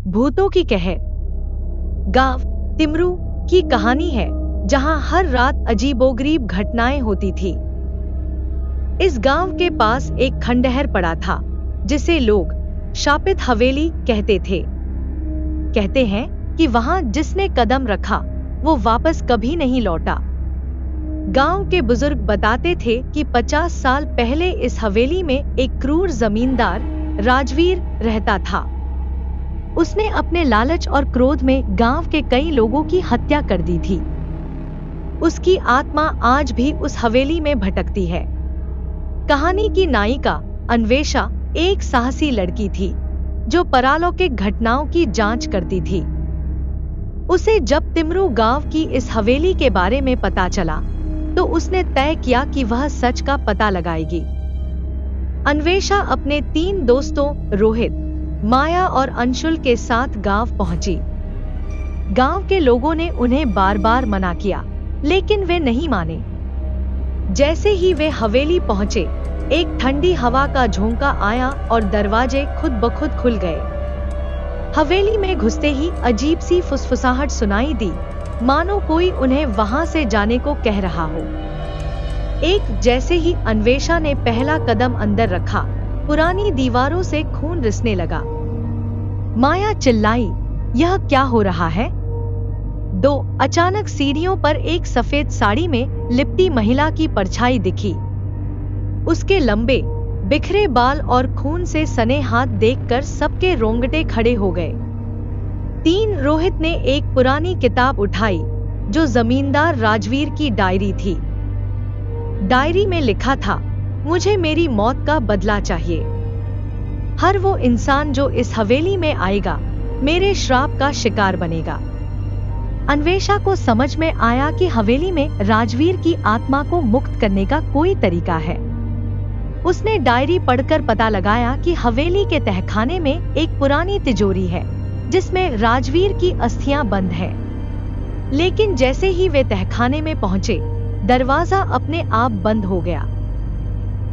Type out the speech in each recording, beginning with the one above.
भूतों की कहर। गांव तिमरू की कहानी है जहां हर रात अजीबोगरीब घटनाएं होती थी। इस गांव के पास एक खंडहर पड़ा था जिसे लोग शापित हवेली कहते थे। कहते हैं कि वहां जिसने कदम रखा वो वापस कभी नहीं लौटा। गांव के बुजुर्ग बताते थे कि 50 साल पहले इस हवेली में एक क्रूर जमींदार राजवीर रहता था। उसने अपने लालच और क्रोध में गांव के कई लोगों की हत्या कर दी थी। उसकी आत्मा आज भी उस हवेली में भटकती है। कहानी की नायिका अन्वेषा एक साहसी लड़की थी जो परालौकिक घटनाओं की जांच करती थी। उसे जब तिमरू गांव की इस हवेली के बारे में पता चला तो उसने तय किया कि वह सच का पता लगाएगी। अन्वेषा अपने 3 दोस्तों रोहित, माया और अंशुल के साथ गांव पहुंची। गांव के लोगों ने उन्हें बार बार मना किया, लेकिन वे नहीं माने। जैसे ही वे हवेली पहुंचे, एक ठंडी हवा का झोंका आया और दरवाजे खुद ब खुद खुल गए। हवेली में घुसते ही अजीब सी फुसफुसाहट सुनाई दी, मानो कोई उन्हें वहां से जाने को कह रहा हो। एक जैसे ही अन्वेषा ने पहला कदम अंदर रखा, पुरानी दीवारों से खून रिसने लगा। माया चिल्लाई, यह क्या हो रहा है? 2 अचानक सीढ़ियों पर एक सफेद साड़ी में लिपटी महिला की परछाई दिखी। उसके लंबे बिखरे बाल और खून से सने हाथ देखकर सबके रोंगटे खड़े हो गए। 3 रोहित ने एक पुरानी किताब उठाई जो जमींदार राजवीर की डायरी थी। डायरी में लिखा था, मुझे मेरी मौत का बदला चाहिए। हर वो इंसान जो इस हवेली में आएगा मेरे श्राप का शिकार बनेगा। अन्वेषा को समझ में आया कि हवेली में राजवीर की आत्मा को मुक्त करने का कोई तरीका है। उसने डायरी पढ़कर पता लगाया कि हवेली के तहखाने में एक पुरानी तिजोरी है जिसमें राजवीर की अस्थियां बंद है। लेकिन जैसे ही वे तहखाने में पहुंचे, दरवाजा अपने आप बंद हो गया।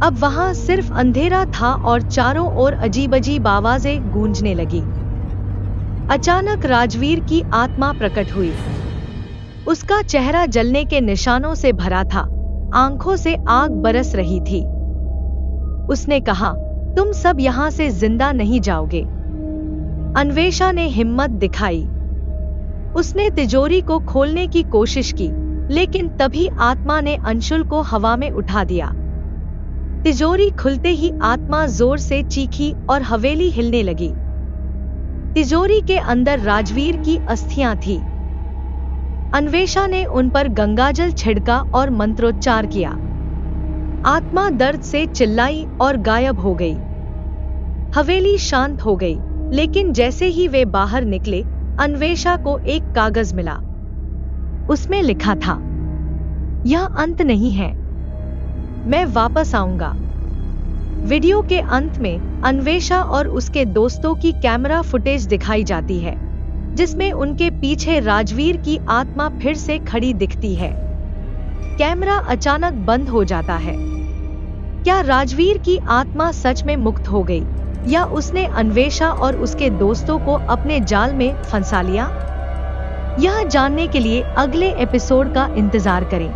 अब वहां सिर्फ अंधेरा था और चारों ओर अजीब-अजीब आवाजें गूंजने लगी। अचानक राजवीर की आत्मा प्रकट हुई। उसका चेहरा जलने के निशानों से भरा था, आंखों से आग बरस रही थी। उसने कहा, तुम सब यहाँ से जिंदा नहीं जाओगे। अन्वेषा ने हिम्मत दिखाई। उसने तिजोरी को खोलने की कोशिश की, लेकिन तभी आत्मा ने अंशुल को हवा में उठा दिया। तिजोरी खुलते ही आत्मा जोर से चीखी और हवेली हिलने लगी। तिजोरी के अंदर राजवीर की अस्थियां थी। अन्वेषा ने उन पर गंगाजल छिड़का और मंत्रोच्चार किया। आत्मा दर्द से चिल्लाई और गायब हो गई। हवेली शांत हो गई, लेकिन जैसे ही वे बाहर निकले, अन्वेषा को एक कागज मिला। उसमें लिखा था, यह अंत नहीं है, मैं वापस आऊंगा। वीडियो के अंत में अन्वेषा और उसके दोस्तों की कैमरा फुटेज दिखाई जाती है, जिसमें उनके पीछे राजवीर की आत्मा फिर से खड़ी दिखती है। कैमरा अचानक बंद हो जाता है। क्या राजवीर की आत्मा सच में मुक्त हो गई, या उसने अन्वेषा और उसके दोस्तों को अपने जाल में फंसा लिया? यह जानने के लिए अगले एपिसोड का इंतजार करें।